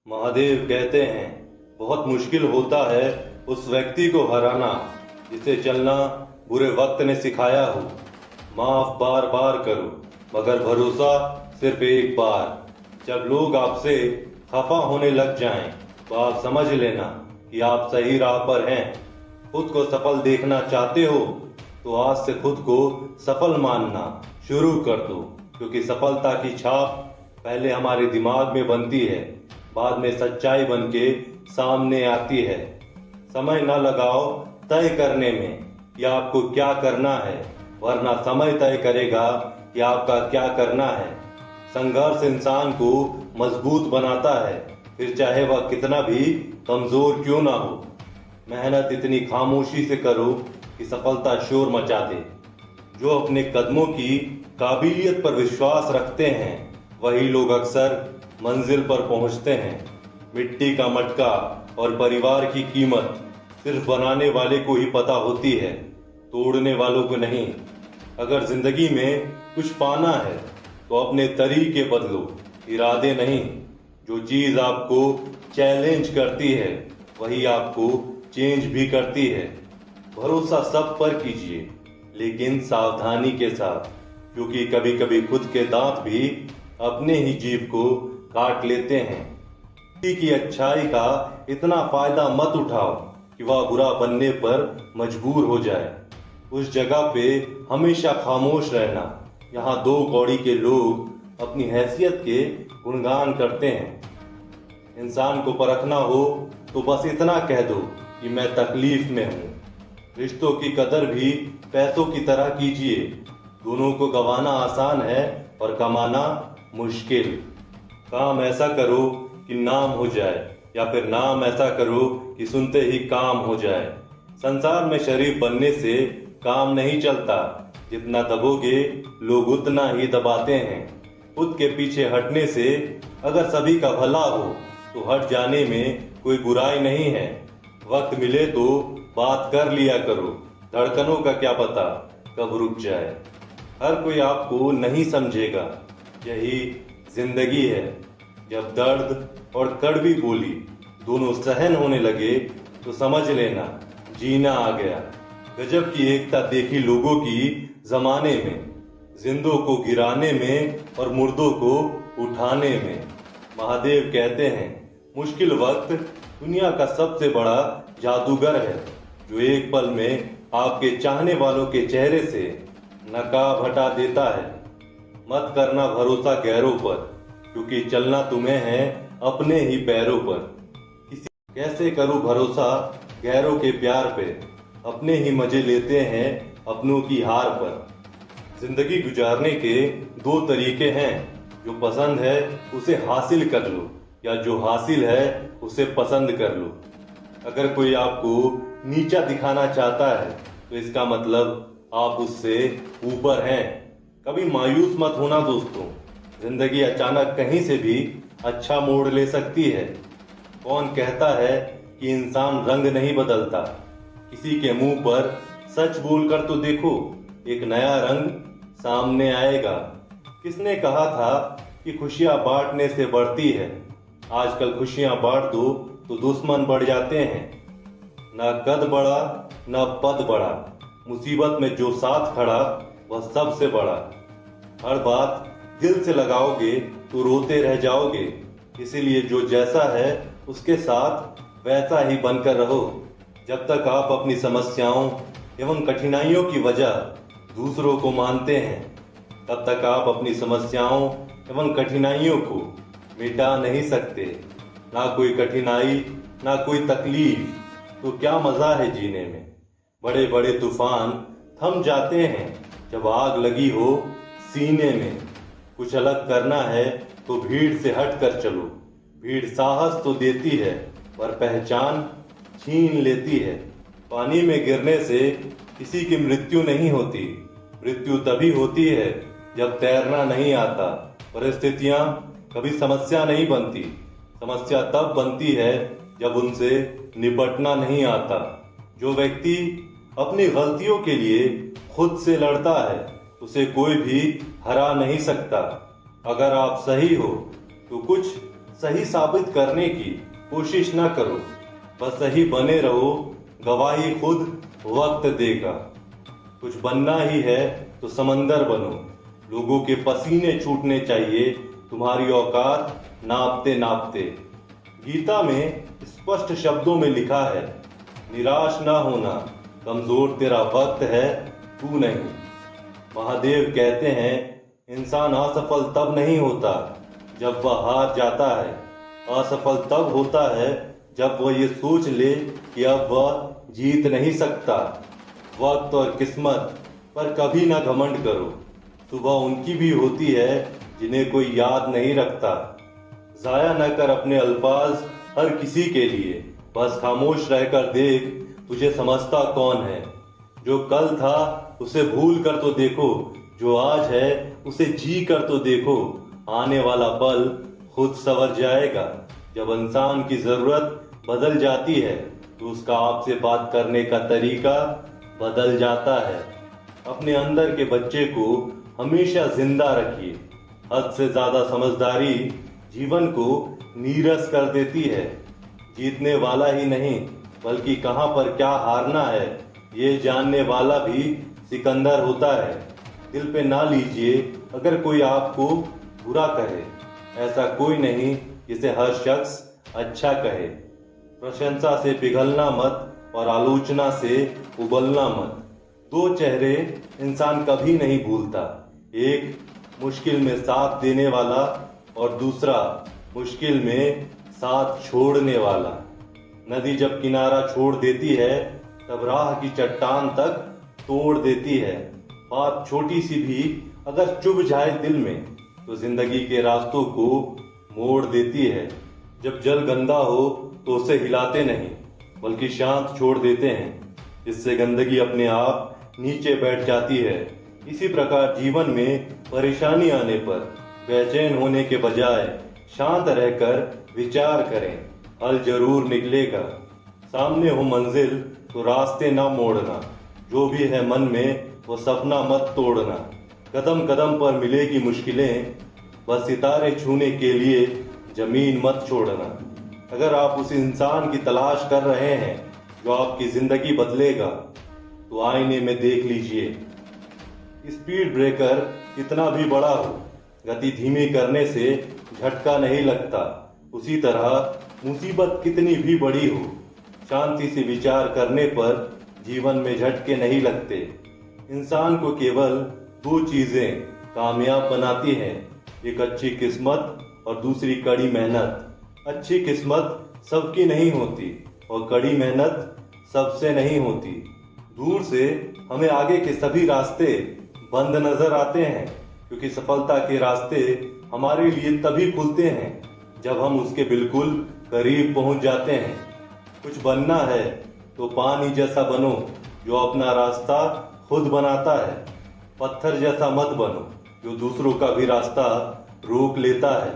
महादेव कहते हैं बहुत मुश्किल होता है उस व्यक्ति को हराना जिसे चलना बुरे वक्त ने सिखाया हो। माफ बार बार करो मगर भरोसा सिर्फ एक बार। जब लोग आपसे खफा होने लग जाएं तो आप समझ लेना कि आप सही राह पर हैं। खुद को सफल देखना चाहते हो तो आज से खुद को सफल मानना शुरू कर दो, क्योंकि सफलता की छाप पहले हमारे दिमाग में बनती है, बाद में सच्चाई बन के सामने आती है। समय न लगाओ तय करने में कि आपको क्या करना है, वरना समय तय करेगा कि आपका क्या करना है। संघर्ष इंसान को मजबूत बनाता है, फिर चाहे वह कितना भी कमजोर क्यों ना हो। मेहनत इतनी खामोशी से करो कि सफलता शोर मचा दे। जो अपने कदमों की काबिलियत पर विश्वास रखते हैं वही लोग अक्सर मंजिल पर पहुंचते हैं। मिट्टी का मटका और परिवार की कीमत सिर्फ बनाने वाले को ही पता होती है, तोड़ने वालों को नहीं। अगर जिंदगी में कुछ पाना है तो अपने तरीके बदलो, इरादे नहीं। जो चीज आपको चैलेंज करती है वही आपको चेंज भी करती है। भरोसा सब पर कीजिए, लेकिन सावधानी के साथ, क्योंकि कभी कभी खुद के दांत भी अपने ही जीभ को काट लेते हैं। किसी की अच्छाई का इतना फायदा मत उठाओ कि वह बुरा बनने पर मजबूर हो जाए। उस जगह पे हमेशा खामोश रहना। यहाँ दो कौड़ी के लोग अपनी हैसियत के गुणगान करते हैं। इंसान को परखना हो तो बस इतना कह दो कि मैं तकलीफ में हूँ। रिश्तों की कदर भी पैसों की तरह कीजिए। दोनों को गंवाना आसान है और कमाना मुश्किल। काम ऐसा करो कि नाम हो जाए, या फिर नाम ऐसा करो कि सुनते ही काम हो जाए। संसार में शरीफ बनने से काम नहीं चलता, जितना दबोगे लोग उतना ही दबाते हैं। खुद के पीछे हटने से अगर सभी का भला हो तो हट जाने में कोई बुराई नहीं है। वक्त मिले तो बात कर लिया करो, धड़कनों का क्या पता कब रुक जाए। हर कोई आपको नहीं समझेगा, यही जिंदगी है। जब दर्द और कड़वी बोली दोनों सहन होने लगे तो समझ लेना जीना आ गया। गजब की एकता देखी लोगों की जमाने में, जिंदों को गिराने में और मुर्दों को उठाने में। महादेव कहते हैं मुश्किल वक्त दुनिया का सबसे बड़ा जादूगर है, जो एक पल में आपके चाहने वालों के चेहरे से नकाब हटा देता है। मत करना भरोसा गैरों पर, क्योंकि चलना तुम्हें है अपने ही पैरों पर। कैसे करूं भरोसा गैरों के प्यार पे, अपने ही मजे लेते हैं अपनों की हार पर। जिंदगी गुजारने के दो तरीके हैं, जो पसंद है उसे हासिल कर लो, या जो हासिल है उसे पसंद कर लो। अगर कोई आपको नीचा दिखाना चाहता है तो इसका मतलब आप उससे ऊपर हैं। कभी मायूस मत होना दोस्तों, जिंदगी अचानक कहीं से भी अच्छा मोड़ ले सकती है। कौन कहता है कि इंसान रंग नहीं बदलता? किसी के मुंह पर सच बोलकर तो देखो, एक नया रंग सामने आएगा। किसने कहा था कि खुशियां बांटने से बढ़ती है? आजकल खुशियां बांट दो तो दुश्मन बढ़ जाते हैं। ना कद बढ़ा ना पद बढ़ा, मुसीबत में जो साथ खड़ा वह सबसे बड़ा। हर बात दिल से लगाओगे तो रोते रह जाओगे, इसीलिए जो जैसा है उसके साथ वैसा ही बनकर रहो। जब तक आप अपनी समस्याओं एवं कठिनाइयों की वजह दूसरों को मानते हैं, तब तक आप अपनी समस्याओं एवं कठिनाइयों को मिटा नहीं सकते। ना कोई कठिनाई ना कोई तकलीफ तो क्या मजा है जीने में। बड़े बड़े तूफान थम जाते हैं जब आग लगी हो सीने में। कुछ अलग करना है तो भीड़ से हट कर चलो। भीड़ साहस तो देती है पर पहचान छीन लेती है। पानी में गिरने से किसी की मृत्यु नहीं होती। मृत्यु तभी होती है जब तैरना नहीं आता। परिस्थितियां कभी समस्या नहीं बनती, समस्या तब बनती है जब उनसे निपटना नहीं आता। जो व्यक्ति अपनी गलतियों के लिए खुद से लड़ता है उसे कोई भी हरा नहीं सकता। अगर आप सही हो तो कुछ सही साबित करने की कोशिश न करो, बस सही बने रहो, गवाही खुद वक्त देगा। कुछ बनना ही है तो समंदर बनो, लोगों के पसीने छूटने चाहिए तुम्हारी औकात नापते नापते। गीता में स्पष्ट शब्दों में लिखा है, निराश ना होना, कमजोर तेरा वक्त है, तू नहीं। महादेव कहते हैं, इंसान असफल तब नहीं होता जब वह हार जाता है, असफल तब होता है जब वह ये सोच ले कि अब वह जीत नहीं सकता। वक्त और किस्मत पर कभी ना घमंड करो, सुबह उनकी भी होती है जिन्हें कोई याद नहीं रखता। जाया न कर अपने अल्फाज हर किसी के लिए, बस खामोश रहकर देख तुझे समझता कौन है। जो कल था उसे भूल कर तो देखो, जो आज है उसे जी कर तो देखो। आने वाला पल खुद संवर जाएगा। जब इंसान की जरूरत बदल जाती है तो उसका आपसे बात करने का तरीका बदल जाता है। अपने अंदर के बच्चे को हमेशा जिंदा रखिए। हद से ज्यादा समझदारी जीवन को नीरस कर देती है। जीतने वाला ही नहीं बल्कि कहां पर क्या हारना है ये जानने वाला भी सिकंदर होता है। दिल पे ना लीजिए अगर कोई आपको बुरा कहे, ऐसा कोई नहीं जिसे हर शख्स अच्छा कहे। प्रशंसा से पिघलना मत और आलोचना से उबलना मत। दो चेहरे इंसान कभी नहीं भूलता, एक मुश्किल में साथ देने वाला और दूसरा मुश्किल में साथ छोड़ने वाला। नदी जब किनारा छोड़ देती है तब राह की चट्टान तक तोड़ देती है। बात छोटी सी भी अगर चुभ जाए दिल में तो जिंदगी के रास्तों को मोड़ देती है। जब जल गंदा हो तो उसे हिलाते नहीं बल्कि शांत छोड़ देते हैं, इससे गंदगी अपने आप नीचे बैठ जाती है। इसी प्रकार जीवन में परेशानी आने पर बेचैन होने के बजाय शांत रहकर विचार करें, हल जरूर निकलेगा। सामने हो मंजिल तो रास्ते ना मोड़ना, जो भी है मन में वो सपना मत तोड़ना। कदम कदम पर मिलेगी मुश्किलें, बस सितारे छूने के लिए जमीन मत छोड़ना। अगर आप उस इंसान की तलाश कर रहे हैं जो आपकी जिंदगी बदलेगा तो आईने में देख लीजिए। स्पीड ब्रेकर कितना भी बड़ा हो, गति धीमी करने से झटका नहीं लगता। उसी तरह मुसीबत कितनी भी बड़ी हो, शांति से विचार करने पर जीवन में झटके नहीं लगते। इंसान को केवल दो चीजें कामयाब बनाती हैं, एक अच्छी किस्मत और दूसरी कड़ी मेहनत। अच्छी किस्मत सबकी नहीं होती और कड़ी मेहनत सबसे नहीं होती। दूर से हमें आगे के सभी रास्ते बंद नजर आते हैं, क्योंकि सफलता के रास्ते हमारे लिए तभी खुलते हैं जब हम उसके बिल्कुल करीब पहुंच जाते हैं। कुछ बनना है तो पानी जैसा बनो जो अपना रास्ता खुद बनाता है। पत्थर जैसा मत बनो जो दूसरों का भी रास्ता रोक लेता है।